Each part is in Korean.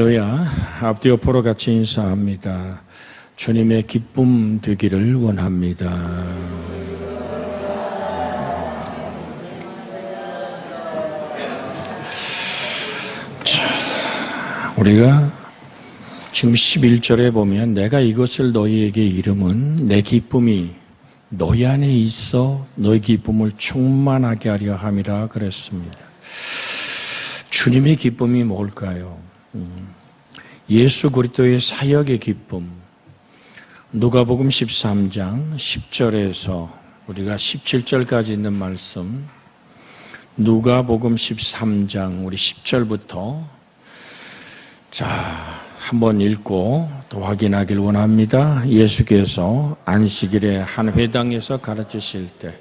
할렐루야. 앞뒤 옆으로 같이 인사합니다. 주님의 기쁨 되기를 원합니다. 자, 우리가 지금 11절에 보면 내가 이것을 너희에게 이름은 내 기쁨이 너희 안에 있어 너희 기쁨을 충만하게 하려 함이라 그랬습니다. 주님의 기쁨이 뭘까요? 예수 그리스도의 사역의 기쁨. 누가복음 13장 10절에서 우리가 17절까지 있는 말씀, 누가복음 13장 우리 10절부터 자 한번 읽고 또 확인하길 원합니다. 예수께서 안식일에 한 회당에서 가르치실 때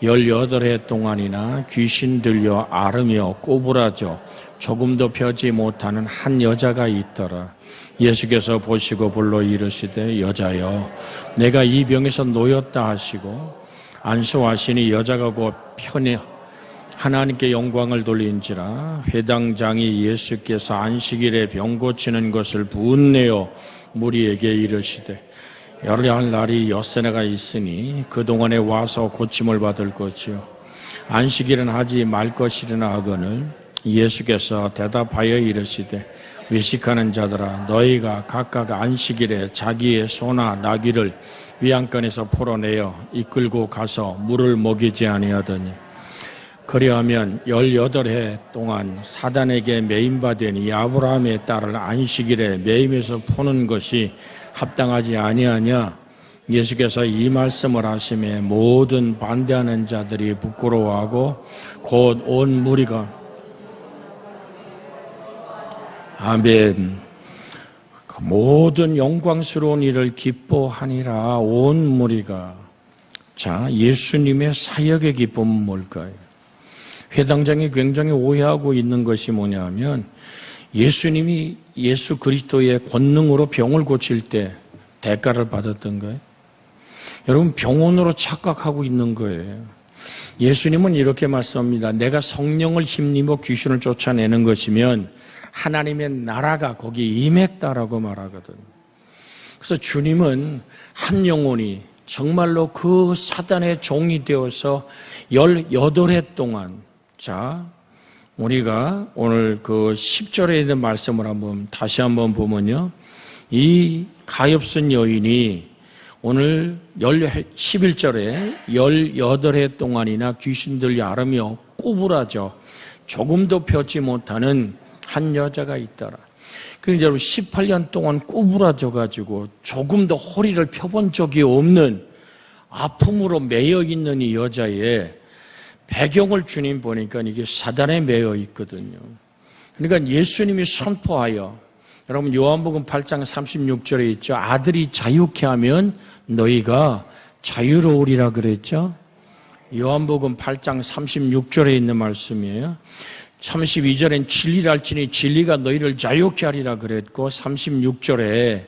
18해 동안이나 귀신 들려 앓으며 꼬부라져 조금도 펴지 못하는 한 여자가 있더라. 예수께서 보시고 불러 이르시되 여자여 내가 이 병에서 놓였다 하시고 안수하시니 여자가 곧 편히 하나님께 영광을 돌린지라. 회당장이 예수께서 안식일에 병 고치는 것을 분내어 무리에게 이르시되 열흘 날이 엿새내가 있으니 그동안에 와서 고침을 받을 것이요 안식일은 하지 말 것이려나 하거늘 예수께서 대답하여 이르시되 외식하는 자들아 너희가 각각 안식일에 자기의 소나 나귀를 위안간에서 풀어내어 이끌고 가서 물을 먹이지 아니하더니 그리하면 18해 동안 사단에게 매임받은 이 아브라함의 딸을 안식일에 매임해서 푸는 것이 합당하지 아니하냐. 예수께서 이 말씀을 하심에 모든 반대하는 자들이 부끄러워하고 곧 온 무리가 아멘. 모든 영광스러운 일을 기뻐하니라. 온 무리가. 자, 예수님의 사역의 기쁨은 뭘까요? 회당장이 굉장히 오해하고 있는 것이 뭐냐면 예수님이 예수 그리스도의 권능으로 병을 고칠 때 대가를 받았던 거예요. 여러분 병원으로 착각하고 있는 거예요. 예수님은 이렇게 말씀합니다. 내가 성령을 힘입어 귀신을 쫓아내는 것이면 하나님의 나라가 거기에 임했다라고 말하거든요. 그래서 주님은 한 영혼이 정말로 그 사단의 종이 되어서 18해 동안 자 우리가 오늘 그 10절에 있는 말씀을 다시 한번 보면요. 이 가엾은 여인이 오늘 11절에 18해 동안이나 귀신들이 앓으며 꼬부라져 조금도 펴지 못하는 한 여자가 있더라. 그런데 여러분 18년 동안 꼬부라져가지고 조금도 허리를 펴본 적이 없는 아픔으로 매여 있는 이 여자의 배경을 주님 보니까 이게 사단에 매여 있거든요. 그러니까 예수님이 선포하여 여러분 요한복음 8장 36절에 있죠. 아들이 자유케 하면 너희가 자유로우리라 그랬죠. 요한복음 8장 36절에 있는 말씀이에요. 32절엔 진리를 알지니 진리가 너희를 자유케 하리라 그랬고 36절에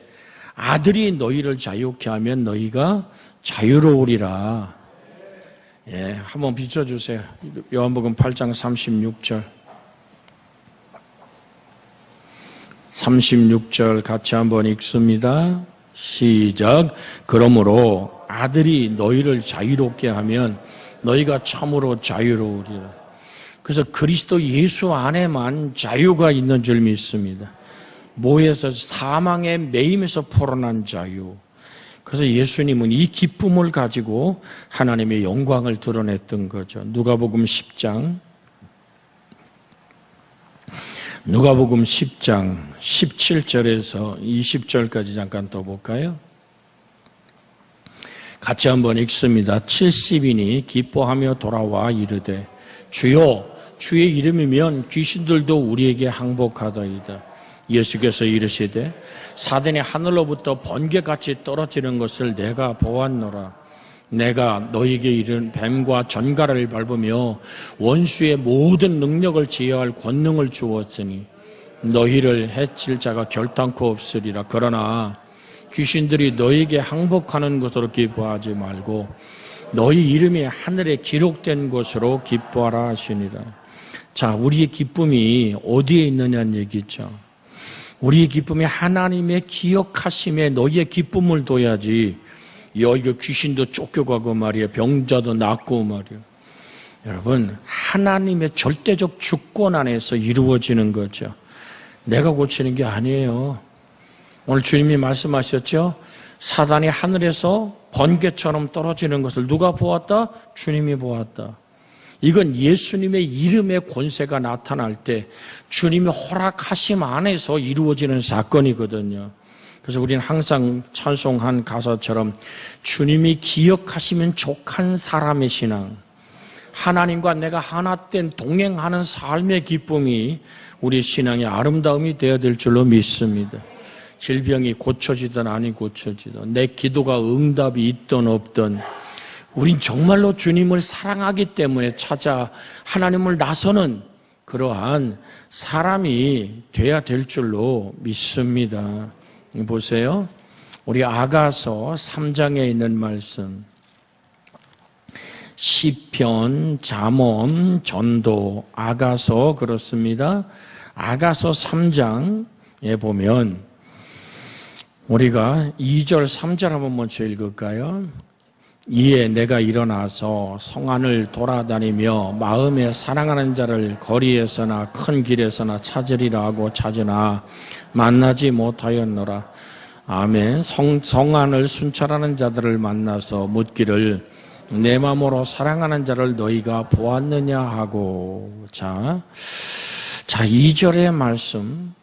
아들이 너희를 자유케 하면 너희가 자유로우리라. 예, 한번 비춰주세요. 요한복음 8장 36절. 36절 같이 한번 읽습니다. 시작. 그러므로 아들이 너희를 자유롭게 하면 너희가 참으로 자유로우리라. 그래서 그리스도 예수 안에만 자유가 있는 줄 믿습니다. 모에서 사망의 매임에서 풀어난 자유. 그래서 예수님은 이 기쁨을 가지고 하나님의 영광을 드러냈던 거죠. 누가복음 10장 17절에서 20절까지 잠깐 더 볼까요? 같이 한번 읽습니다. 70인이 기뻐하며 돌아와 이르되 주여 주의 이름이면 귀신들도 우리에게 항복하더이다. 예수께서 이르시되 사단이 하늘로부터 번개같이 떨어지는 것을 내가 보았노라. 내가 너희에게 이른 뱀과 전갈을 밟으며 원수의 모든 능력을 제어할 권능을 주었으니 너희를 해칠 자가 결단코 없으리라. 그러나 귀신들이 너희에게 항복하는 것으로 기뻐하지 말고 너희 이름이 하늘에 기록된 것으로 기뻐하라 하시니라. 자, 우리의 기쁨이 어디에 있느냐는 얘기죠. 우리의 기쁨이 하나님의 기억하심에 너희의 기쁨을 둬야지. 이거 귀신도 쫓겨가고 말이야. 병자도 낫고 말이야. 여러분, 하나님의 절대적 주권 안에서 이루어지는 거죠. 내가 고치는 게 아니에요. 오늘 주님이 말씀하셨죠? 사단이 하늘에서 번개처럼 떨어지는 것을 누가 보았다? 주님이 보았다. 이건 예수님의 이름의 권세가 나타날 때 주님이 허락하심 안에서 이루어지는 사건이거든요. 그래서 우리는 항상 찬송한 가사처럼 주님이 기억하시면 족한 사람의 신앙, 하나님과 내가 하나 된 동행하는 삶의 기쁨이 우리 신앙의 아름다움이 되어야 될 줄로 믿습니다. 질병이 고쳐지든 아니 고쳐지든 내 기도가 응답이 있든 없든 우린 정말로 주님을 사랑하기 때문에 찾아 하나님을 나서는 그러한 사람이 돼야 될 줄로 믿습니다. 보세요. 우리 아가서 3장에 있는 말씀. 시편, 잠언, 전도, 아가서 그렇습니다. 아가서 3장에 보면 우리가 2절, 3절 한번 먼저 읽을까요? 이에 내가 일어나서 성안을 돌아다니며 마음에 사랑하는 자를 거리에서나 큰 길에서나 찾으리라 하고 찾으나 만나지 못하였노라. 아멘. 성안을 순찰하는 자들을 만나서 묻기를 내 마음으로 사랑하는 자를 너희가 보았느냐 하고. 자 2절의 말씀.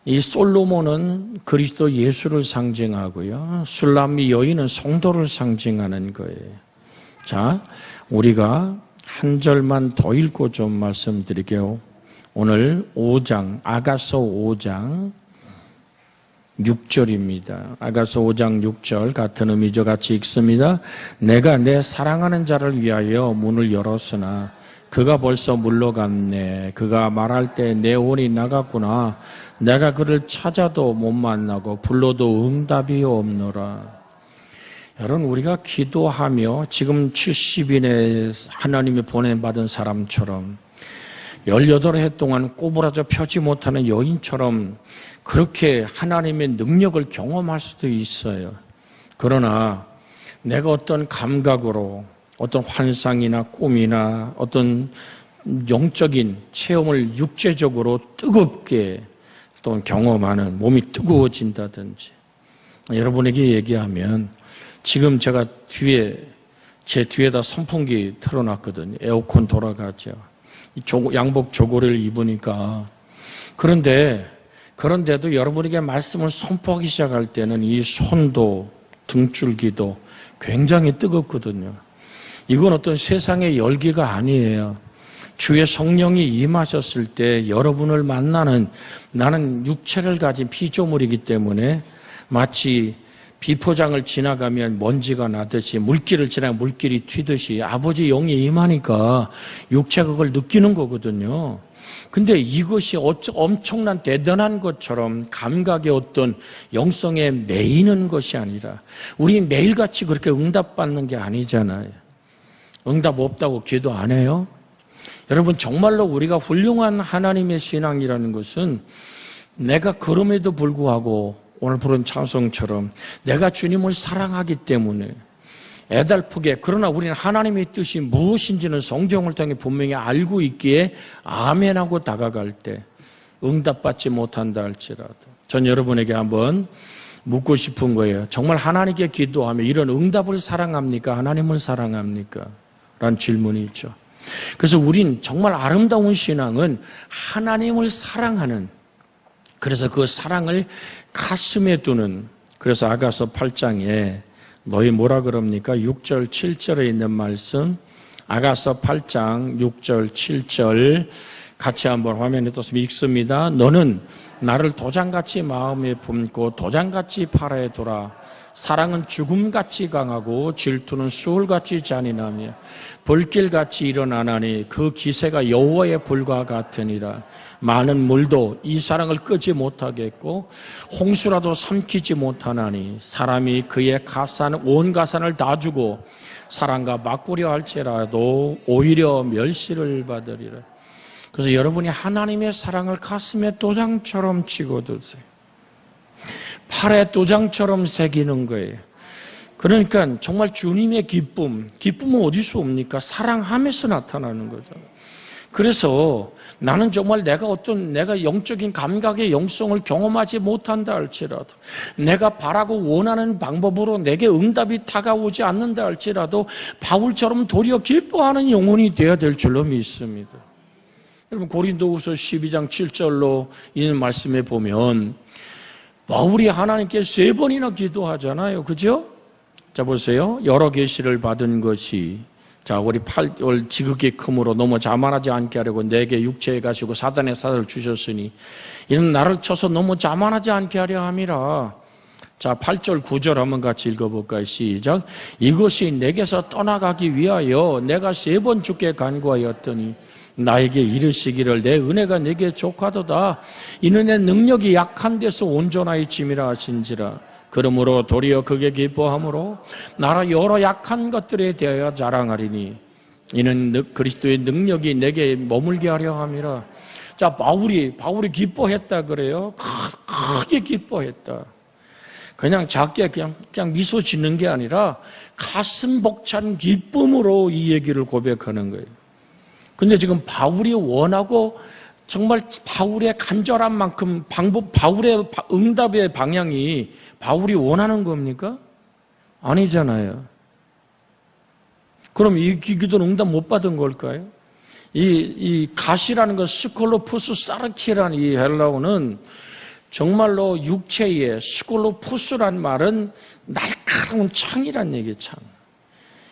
이 솔로몬은 그리스도 예수를 상징하고요. 술람미 여인은 성도를 상징하는 거예요. 자, 우리가 한 절만 더 읽고 좀 말씀드릴게요. 오늘 5장, 아가서 5장 6절입니다. 아가서 5장 6절 같은 의미죠. 같이 읽습니다. 내가 내 사랑하는 자를 위하여 문을 열었으나 그가 벌써 물러갔네. 그가 말할 때 내 혼이 나갔구나. 내가 그를 찾아도 못 만나고 불러도 응답이 없노라. 여러분, 우리가 기도하며 지금 70인의 하나님이 보내받은 사람처럼 18해 동안 꼬부라져 펴지 못하는 여인처럼 그렇게 하나님의 능력을 경험할 수도 있어요. 그러나 내가 어떤 감각으로 어떤 환상이나 꿈이나 어떤 영적인 체험을 육체적으로 뜨겁게 또 경험하는 몸이 뜨거워진다든지 여러분에게 얘기하면 지금 제가 제 뒤에다 선풍기 틀어놨거든요. 에어컨 돌아가죠. 양복 조거리를 입으니까 그런데도 여러분에게 말씀을 선포하기 시작할 때는 이 손도 등줄기도 굉장히 뜨겁거든요. 이건 어떤 세상의 열기가 아니에요. 주의 성령이 임하셨을 때 여러분을 만나는 나는 육체를 가진 피조물이기 때문에 마치 비포장을 지나가면 먼지가 나듯이 물길을 지나면 물길이 튀듯이 아버지 영이 임하니까 육체가 그걸 느끼는 거거든요. 근데 이것이 엄청난 대단한 것처럼 감각의 어떤 영성에 매이는 것이 아니라 우리 매일같이 그렇게 응답받는 게 아니잖아요. 응답 없다고 기도 안 해요? 여러분, 정말로 우리가 훌륭한 하나님의 신앙이라는 것은 내가 그럼에도 불구하고 오늘 부른 찬송처럼 내가 주님을 사랑하기 때문에 애달프게, 그러나 우리는 하나님의 뜻이 무엇인지는 성경을 통해 분명히 알고 있기에 아멘하고 다가갈 때 응답받지 못한다 할지라도 전 여러분에게 한번 묻고 싶은 거예요. 정말 하나님께 기도하며 이런 응답을 사랑합니까? 하나님을 사랑합니까? 라는 질문이 있죠. 그래서 우린 정말 아름다운 신앙은 하나님을 사랑하는, 그래서 그 사랑을 가슴에 두는, 그래서 아가서 8장에 너희 뭐라 그럽니까? 6절 7절에 있는 말씀, 아가서 8장 6절 7절 같이 한번 화면에 떠서 읽습니다. 너는 나를 도장같이 마음에 품고 도장같이 팔아에 둬라. 사랑은 죽음같이 강하고 질투는 수월같이 잔인하며 불길같이 일어나나니 그 기세가 여호와의 불과 같으니라. 많은 물도 이 사랑을 끄지 못하겠고 홍수라도 삼키지 못하나니 사람이 그의 온 가산을 다 주고 사랑과 맞구려 할지라도 오히려 멸시를 받으리라. 그래서 여러분이 하나님의 사랑을 가슴에 도장처럼 찍어두세요. 팔에 도장처럼 새기는 거예요. 그러니까 정말 주님의 기쁨은 어디서 옵니까? 사랑함에서 나타나는 거죠. 그래서 나는 정말 내가 영적인 감각의 영성을 경험하지 못한다 할지라도, 내가 바라고 원하는 방법으로 내게 응답이 다가오지 않는다 할지라도 바울처럼 도리어 기뻐하는 영혼이 되어야 될 줄로 믿습니다. 여러분, 고린도후서 12장 7절로 있는 말씀에 보면 바울이 하나님께 3번이나 기도하잖아요. 그죠? 자, 보세요. 여러 계시를 받은 것이, 자, 우리 8월 지극히 크므로 너무 자만하지 않게 하려고 내게 육체에 가시고 사단의 사를 주셨으니 이는 나를 쳐서 너무 자만하지 않게 하려 함이라. 자, 8절 9절 한번 같이 읽어볼까요? 시작. 이것이 내게서 떠나가기 위하여 내가 3번 주께 간구하였더니 나에게 이르시기를 내 은혜가 내게 족하도다. 이는 내 능력이 약한 데서 온전하여 짐이라 하신지라. 그러므로 도리어 그게 기뻐함으로 나라 여러 약한 것들에 대하여 자랑하리니 이는 그리스도의 능력이 내게 머물게 하려 함이라. 자, 바울이 기뻐했다 그래요. 크게 기뻐했다. 그냥 작게 그냥 미소 짓는 게 아니라 가슴 벅찬 기쁨으로 이 얘기를 고백하는 거예요. 근데 지금 바울이 원하고 정말 바울의 간절한 만큼 바울의 응답의 방향이 바울이 원하는 겁니까? 아니잖아요. 그럼 이 기도는 응답 못 받은 걸까요? 이 가시라는 것, 스콜로푸스 사르키라는 이 헬라어는 정말로 육체의 스콜로푸스란 말은 날카로운 창이란 얘기예요. 창.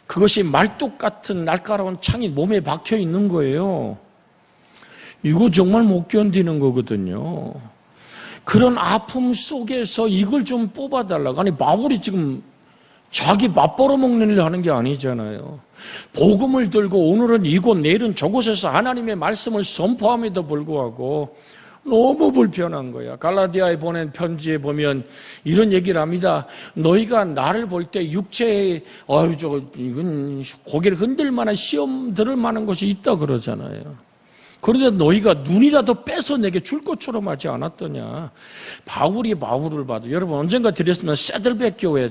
그것이 말뚝 같은 날카로운 창이 몸에 박혀 있는 거예요. 이거 정말 못 견디는 거거든요. 그런 아픔 속에서 이걸 좀 뽑아달라고. 아니, 바울이 지금 자기 맛보러 먹는 일을 하는 게 아니잖아요. 복음을 들고 오늘은 이곳 내일은 저곳에서 하나님의 말씀을 선포함에도 불구하고 너무 불편한 거야. 갈라디아에 보낸 편지에 보면 이런 얘기를 합니다. 너희가 나를 볼 때 육체에 이건 고개를 흔들 만한 시험 들을 만한 것이 있다 그러잖아요. 그런데 너희가 눈이라도 빼서 내게 줄 것처럼 하지 않았더냐. 바울이 바울을 봐도, 여러분 언젠가 드렸으면 세들백 교회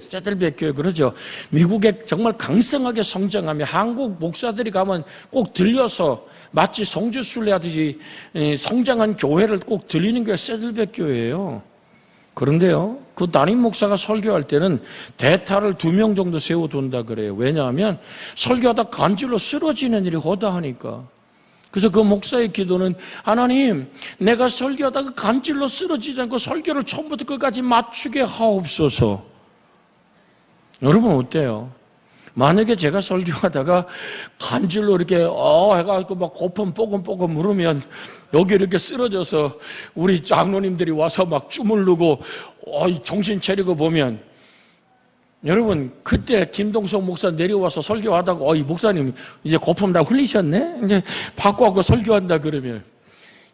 그러죠. 미국에 정말 강성하게 성장하며 한국 목사들이 가면 꼭 들려서 마치 성지순례 하듯이 성장한 교회를 꼭 들리는 게 세들백 교회예요. 그런데요, 그 담임 목사가 설교할 때는 대타를 2명 정도 세워둔다 그래요. 왜냐하면 설교하다 간질로 쓰러지는 일이 허다하니까. 그래서 그 목사의 기도는, 하나님, 내가 설교하다가 간질로 쓰러지지 않고 설교를 처음부터 끝까지 맞추게 하옵소서. 여러분 어때요? 만약에 제가 설교하다가 간질로 이렇게 해가지고 막 고품 뽀금뽀금 물으면 여기 이렇게 쓰러져서 우리 장로님들이 와서 막 주물르고 정신 차리고 보면, 여러분 그때 김동석 목사 내려와서 설교하다가 이 목사님 이제 거품 다 흘리셨네? 이제 바꿔갖고 설교한다 그러면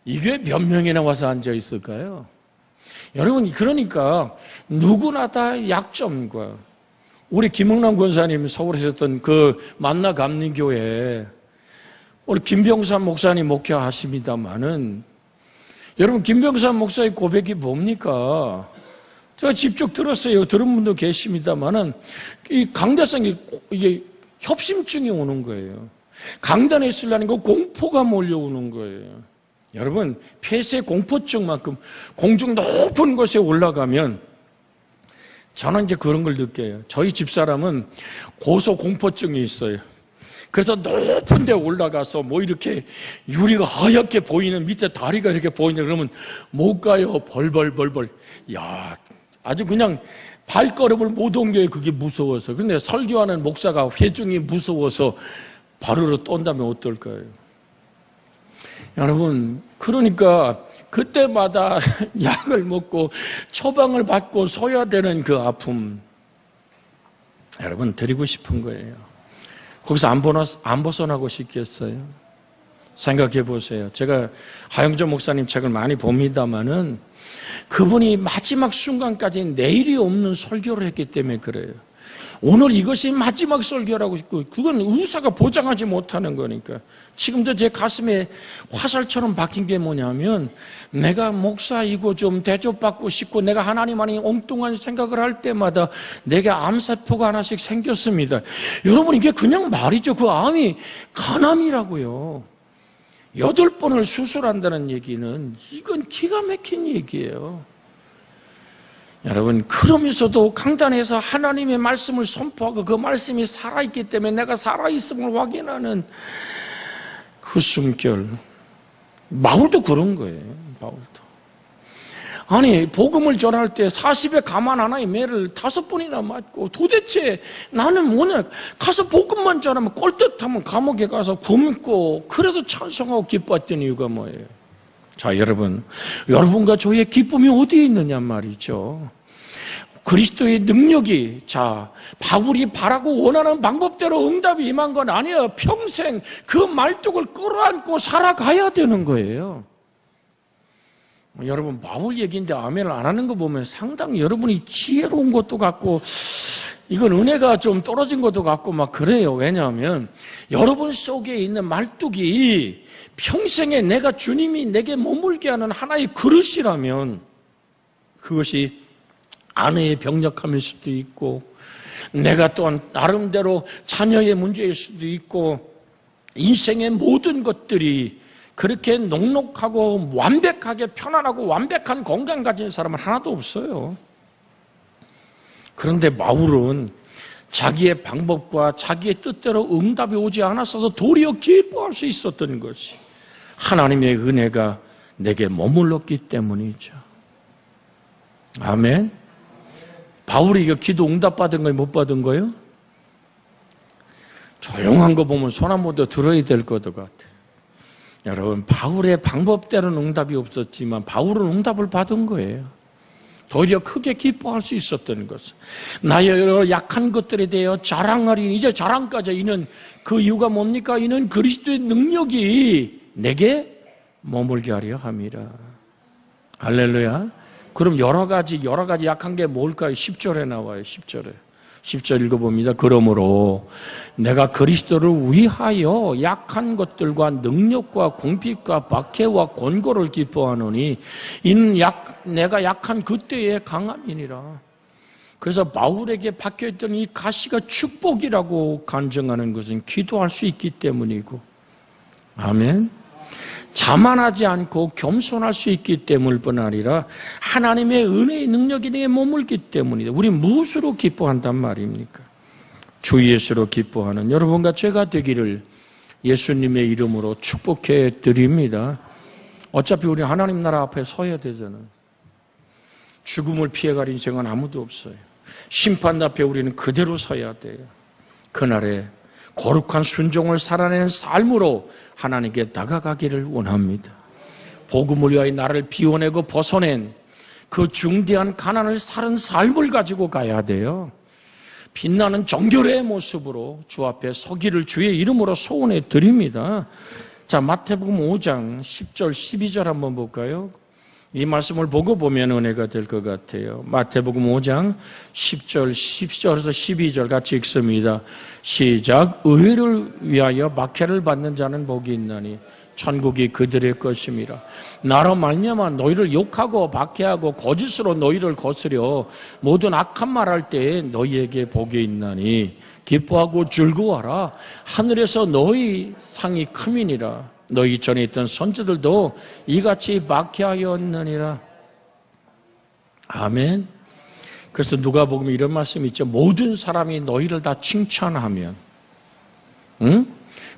이게 몇 명이나 와서 앉아 있을까요? 여러분, 그러니까 누구나 다 약점과, 우리 김흥남 권사님 서울에 있었던 그 만나 감리교회 우리 김병삼 목사님 목회하십니다마는, 여러분 김병삼 목사의 고백이 뭡니까? 제가 직접 들었어요. 들은 분도 계십니다만은 이 강대성이 이게 협심증이 오는 거예요. 강단에 있으려는 거 공포가 몰려오는 거예요. 여러분, 폐쇄 공포증만큼 공중 높은 곳에 올라가면, 저는 이제 그런 걸 느껴요. 저희 집사람은 고소 공포증이 있어요. 그래서 높은 데 올라가서 뭐 이렇게 유리가 하얗게 보이는, 밑에 다리가 이렇게 보이냐 그러면 못 가요. 벌벌벌벌. 야, 아주 그냥 발걸음을 못 옮겨요. 그게 무서워서. 근데 설교하는 목사가 회중이 무서워서 바로로 떤다면 어떨까요? 여러분, 그러니까 그때마다 약을 먹고 처방을 받고 서야 되는 그 아픔, 여러분 드리고 싶은 거예요. 거기서 안 벗어나고 싶겠어요? 생각해 보세요. 제가 하영조 목사님 책을 많이 봅니다마는 그분이 마지막 순간까지 내일이 없는 설교를 했기 때문에 그래요. 오늘 이것이 마지막 설교라고 있고, 그건 의사가 보장하지 못하는 거니까. 지금도 제 가슴에 화살처럼 박힌 게 뭐냐면, 내가 목사이고 좀 대접받고 싶고 내가 하나님 안에 엉뚱한 생각을 할 때마다 내게 암세포가 하나씩 생겼습니다. 여러분, 이게 그냥 말이죠. 그 암이 간암이라고요. 8번을 수술한다는 얘기는 이건 기가 막힌 얘기예요. 여러분, 그러면서도 강단에서 하나님의 말씀을 선포하고 그 말씀이 살아있기 때문에 내가 살아있음을 확인하는 그 숨결. 바울도 그런 거예요. 바울도. 아니, 복음을 전할 때 40에 가만 하나의 매를 5번이나 맞고, 도대체 나는 뭐냐, 가서 복음만 전하면 꼴뜻하면 감옥에 가서 굶고 그래도 찬송하고 기뻤던 이유가 뭐예요? 자, 여러분과 저의 기쁨이 어디에 있느냐 말이죠. 그리스도의 능력이, 자, 바울이 바라고 원하는 방법대로 응답이 임한 건 아니에요. 평생 그 말뚝을 끌어안고 살아가야 되는 거예요. 여러분, 바울 얘기인데 아멘을 안 하는 거 보면 상당히 여러분이 지혜로운 것도 같고, 이건 은혜가 좀 떨어진 것도 같고 막 그래요. 왜냐하면 여러분 속에 있는 말뚝이 평생에 내가 주님이 내게 머물게 하는 하나의 그릇이라면 그것이 아내의 병력함일 수도 있고, 내가 또한 나름대로 자녀의 문제일 수도 있고, 인생의 모든 것들이 그렇게 녹록하고 완벽하게 편안하고 완벽한 건강 가진 사람은 하나도 없어요. 그런데 바울은 자기의 방법과 자기의 뜻대로 응답이 오지 않았어도 도리어 기뻐할 수 있었던 것이 하나님의 은혜가 내게 머물렀기 때문이죠. 아멘. 바울이 이거 기도 응답받은 거예요? 못 받은 거예요? 조용한 거 보면 손 한번 더 들어야 될 것 같아요. 여러분, 바울의 방법대로는 응답이 없었지만 바울은 응답을 받은 거예요. 도리어 크게 기뻐할 수 있었던 것은, 나의 여러 약한 것들에 대하여 자랑하리니, 이제 자랑까지. 이는 그 이유가 뭡니까? 이는 그리스도의 능력이 내게 머물게 하려 함이라. 할렐루야. 그럼 여러 가지 약한 게 뭘까요? 10절에 나와요. 10절 읽어봅니다. 그러므로 내가 그리스도를 위하여 약한 것들과 능력과 궁핍과 박해와 권고를 기뻐하노니 이는 내가 약한 그때의 강함이니라. 그래서 바울에게 박혀있던 이 가시가 축복이라고 간증하는 것은 기도할 수 있기 때문이고, 아멘. 자만하지 않고 겸손할 수 있기 때문일 뿐 아니라 하나님의 은혜의 능력이 내게 머물기 때문이다. 우리 무엇으로 기뻐한단 말입니까? 주 예수로 기뻐하는 여러분과 제가 되기를 예수님의 이름으로 축복해 드립니다. 어차피 우리 하나님 나라 앞에 서야 되잖아요. 죽음을 피해갈 인생은 아무도 없어요. 심판 앞에 우리는 그대로 서야 돼요. 그날에 거룩한 순종을 살아내는 삶으로 하나님께 다가가기를 원합니다. 복음을 위하여 나를 비워내고 벗어낸 그 중대한 가난을 사는 삶을 가지고 가야 돼요. 빛나는 정결의 모습으로 주 앞에 서기를 주의 이름으로 소원해 드립니다. 자, 마태복음 5장 10절 12절 한번 볼까요? 이 말씀을 보고 보면 은혜가 될 것 같아요. 마태복음 5장 10절, 10절에서 12절 같이 읽습니다. 시작. 의를 위하여 박해를 받는 자는 복이 있나니 천국이 그들의 것임이라. 나로 말미암아 너희를 욕하고 박해하고 거짓으로 너희를 거스려 모든 악한 말할 때에 너희에게 복이 있나니 기뻐하고 즐거워하라. 하늘에서 너희 상이 큼이니라. 너희 전에 있던 선지들도 이같이 박해하였느니라. 아멘. 그래서 누가복음에 이런 말씀이 있죠. 모든 사람이 너희를 다 칭찬하면,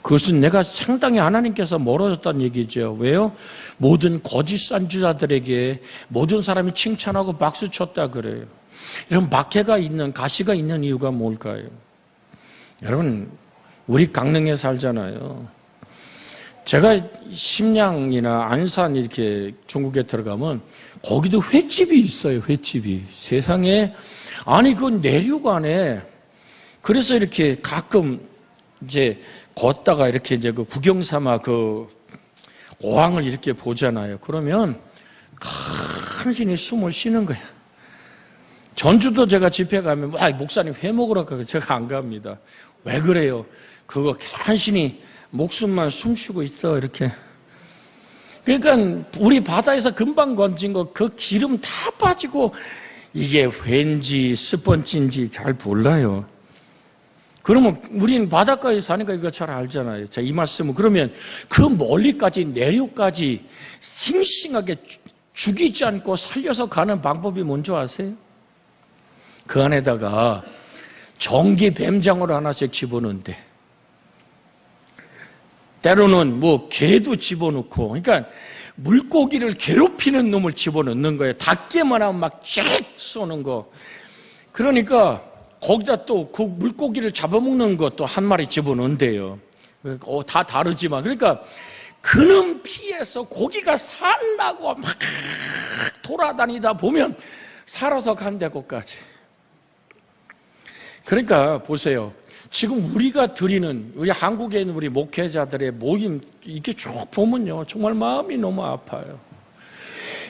그것은 내가 상당히 하나님께서 멀어졌다는 얘기죠. 왜요? 모든 거짓 선지자들에게 모든 사람이 칭찬하고 박수 쳤다 그래요. 이런 박해가 있는, 가시가 있는 이유가 뭘까요? 여러분, 우리 강릉에 살잖아요. 제가 심양이나 안산 이렇게 중국에 들어가면 거기도 횟집이 있어요. 횟집이. 세상에. 아니, 그 내륙안에. 그래서 이렇게 가끔 이제 걷다가 이렇게 이제 그 구경 삼아 그 어항을 이렇게 보잖아요. 그러면 간신히 숨을 쉬는 거야. 전주도 제가 집회 가면 목사님 회 먹으러 가고 제가 안 갑니다. 왜 그래요? 그거 간신히 목숨만 숨쉬고 있어 이렇게. 그러니까 우리 바다에서 금방 건진 거 그 기름 다 빠지고 이게 회인지 스펀지인지 잘 몰라요. 그러면 우리는 바닷가에 사니까 이거 잘 알잖아요. 자, 이 말씀은 그러면 그 멀리까지 내륙까지 싱싱하게 죽이지 않고 살려서 가는 방법이 뭔지 아세요? 그 안에다가 전기 뱀장어를 하나씩 집어넣는데, 때로는 뭐 개도 집어넣고, 그러니까 물고기를 괴롭히는 놈을 집어넣는 거예요. 닿기만 하면 막 쫙 쏘는 거. 그러니까 거기다 또 그 물고기를 잡아먹는 것도 한 마리 집어넣는데요. 다 다르지만. 그러니까 그놈 피해서 고기가 살라고 막 돌아다니다 보면 살아서 간대 곳까지. 그러니까 보세요. 지금 우리가 드리는 우리 한국에 있는 우리 목회자들의 모임 이렇게 쭉 보면요, 정말 마음이 너무 아파요.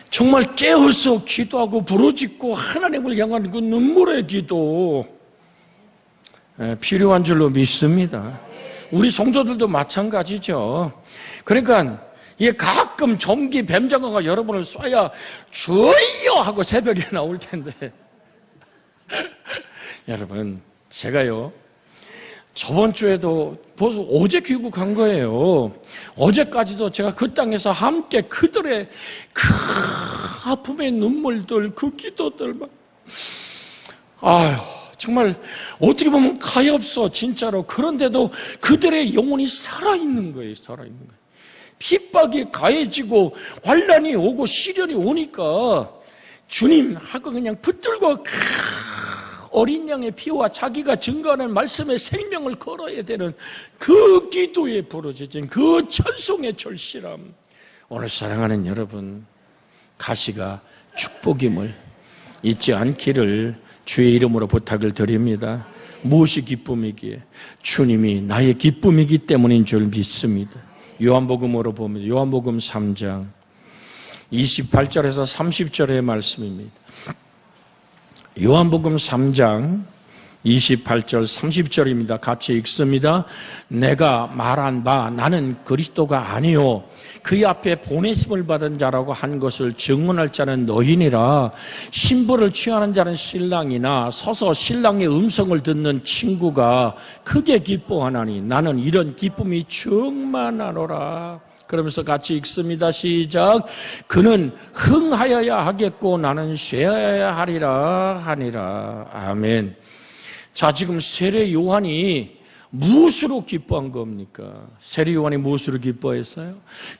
정말 깨어서 기도하고 부르짖고 하나님을 향한 그 눈물의 기도 필요한 줄로 믿습니다. 우리 성도들도 마찬가지죠. 그러니까 이게 가끔 전기 뱀장어가 여러분을 쏴야 주여 하고 새벽에 나올 텐데 여러분, 제가요 저번 주에도 벌써 어제 귀국한 거예요. 어제까지도 제가 그 땅에서 함께 그들의 그 아픔의 눈물들, 그 기도들 막 정말 어떻게 보면 가엾어 진짜로. 그런데도 그들의 영혼이 살아있는 거예요. 살아있는 거예요. 핍박이 가해지고 환난이 오고 시련이 오니까 주님 하고 그냥 붙들고 어린 양의 피와 자기가 증거하는 말씀의 생명을 걸어야 되는 그 기도에 부러져진 그 찬송의 절실함. 오늘 사랑하는 여러분, 가시가 축복임을 잊지 않기를 주의 이름으로 부탁을 드립니다. 무엇이 기쁨이기에? 주님이 나의 기쁨이기 때문인 줄 믿습니다. 요한복음으로 보면 요한복음 3장 28절에서 30절의 말씀입니다. 요한복음 3장 28절 30절입니다. 같이 읽습니다. 내가 말한 바 나는 그리스도가 아니요 그의 앞에 보내심을 받은 자라고 한 것을 증언할 자는 너희니라. 신부를 취하는 자는 신랑이나 서서 신랑의 음성을 듣는 친구가 크게 기뻐하나니 나는 이런 기쁨이 충만하노라. 그러면서 같이 읽습니다. 시작. 그는 흥하여야 하겠고 나는 쇠하여야 하리라 하니라. 아멘. 자, 지금 세례 요한이 무엇으로 기뻐한 겁니까? 세례 요한이 무엇으로 기뻐했어요?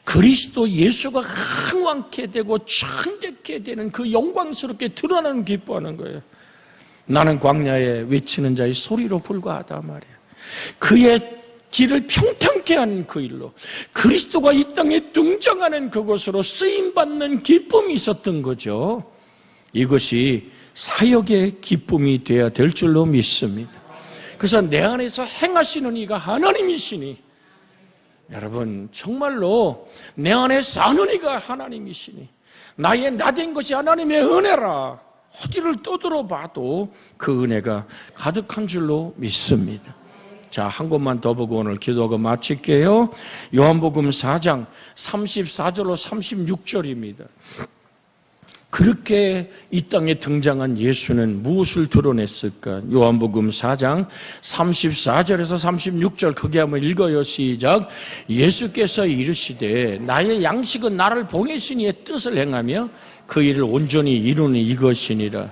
그리스도 예수가 흥왕케 되고 창대케 되는 그 영광스럽게 드러나는 기뻐하는 거예요. 나는 광야에 외치는 자의 소리로 불과하다 말이에요. 그의 길을 평탄케 하는 그 일로 그리스도가 이 땅에 등장하는 그곳으로 쓰임받는 기쁨이 있었던 거죠. 이것이 사역의 기쁨이 되어야 될 줄로 믿습니다. 그래서 내 안에서 행하시는 이가 하나님이시니, 여러분 정말로 내 안에 사는 이가 하나님이시니 나의 나된 것이 하나님의 은혜라. 어디를 떠들어 봐도 그 은혜가 가득한 줄로 믿습니다. 자, 한 곳만 더 보고 오늘 기도하고 마칠게요. 요한복음 4장 34절로 36절입니다. 그렇게 이 땅에 등장한 예수는 무엇을 드러냈을까? 요한복음 4장 34절에서 36절 크게 한번 읽어요. 시작. 예수께서 이르시되 나의 양식은 나를 보내신 이의 뜻을 행하며 그 일을 온전히 이루는 이것이니라.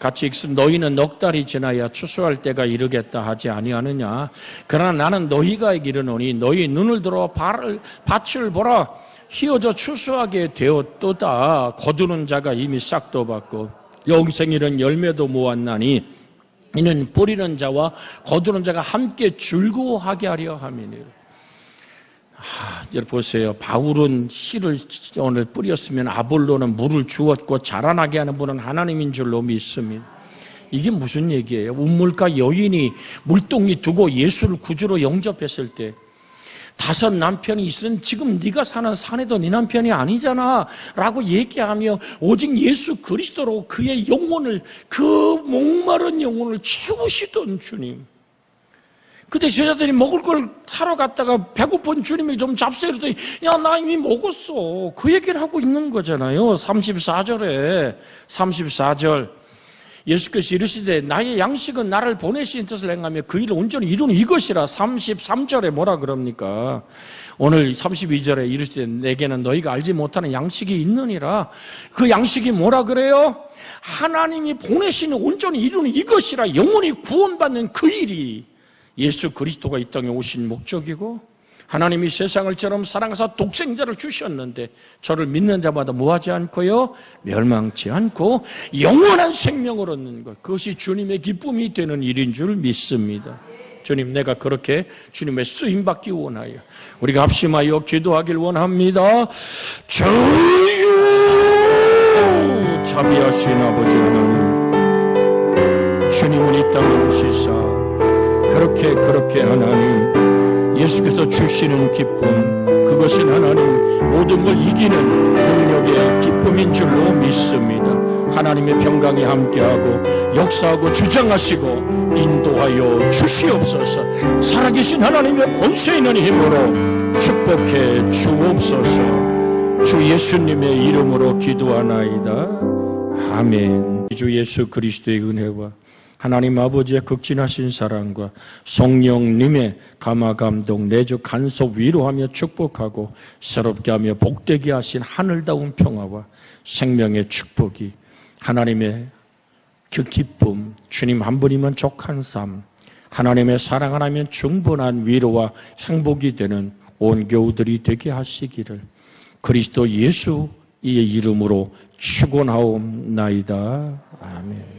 같이 읽습니다. 너희는 넉 달이 지나야 추수할 때가 이르겠다 하지 아니하느냐. 그러나 나는 너희가 이르노니 너희 눈을 들어 밭을 보라. 휘어져 추수하게 되었도다. 거두는 자가 이미 싹도 받고 영생이는 열매도 모았나니 이는 뿌리는 자와 거두는 자가 함께 즐거워하게 하려 함이니라. 여러분 보세요. 바울은 씨를 오늘 뿌렸으면 아볼로는 물을 주었고 자라나게 하는 분은 하나님인 줄로 믿습니다. 이게 무슨 얘기예요? 운물가 여인이 물동이 두고 예수를 구주로 영접했을 때 5 남편이 있으면 지금 네가 사는 사내도 네 남편이 아니잖아 라고 얘기하며 오직 예수 그리스도로 그의 영혼을, 그 목마른 영혼을 채우시던 주님. 그때 제자들이 먹을 걸 사러 갔다가 배고픈 주님이 좀 잡수요 그랬더니 야, 나 이미 먹었어. 그 얘기를 하고 있는 거잖아요. 34절 예수께서 이르시되 나의 양식은 나를 보내신 뜻을 행하며 그 일을 온전히 이루는 이것이라. 33절에 뭐라 그럽니까? 오늘 32절에 이르시되 내게는 너희가 알지 못하는 양식이 있느니라. 그 양식이 뭐라 그래요? 하나님이 보내시는 온전히 이루는 이것이라. 영혼이 구원받는 그 일이 예수 그리스도가 이 땅에 오신 목적이고, 하나님이 세상을 처럼 사랑하사 독생자를 주셨는데 저를 믿는 자마다 뭐하지 않고요? 멸망치 않고 영원한 생명을 얻는 것, 그것이 주님의 기쁨이 되는 일인 줄 믿습니다. 주님, 내가 그렇게 주님의 쓰임받기 원하여 우리가 합심하여 기도하길 원합니다. 주여, 자비하신 아버지 하나님, 주님은 이 땅에 오시사 그렇게 하나님 예수께서 주시는 기쁨, 그것은 하나님 모든 걸 이기는 능력의 기쁨인 줄로 믿습니다. 하나님의 평강이 함께하고 역사하고 주장하시고 인도하여 주시옵소서. 살아계신 하나님의 권세 있는 힘으로 축복해 주옵소서. 주 예수님의 이름으로 기도하나이다. 아멘. 주 예수 그리스도의 은혜와 하나님 아버지의 극진하신 사랑과 성령님의 감화감동 내주 간섭 위로하며 축복하고 새롭게 하며 복되게 하신 하늘다운 평화와 생명의 축복이, 하나님의 그 기쁨, 주님 한 분이면 족한 삶, 하나님의 사랑 하나면 충분한 위로와 행복이 되는 온 교우들이 되게 하시기를 그리스도 예수의 이름으로 축원하옵나이다. 아멘.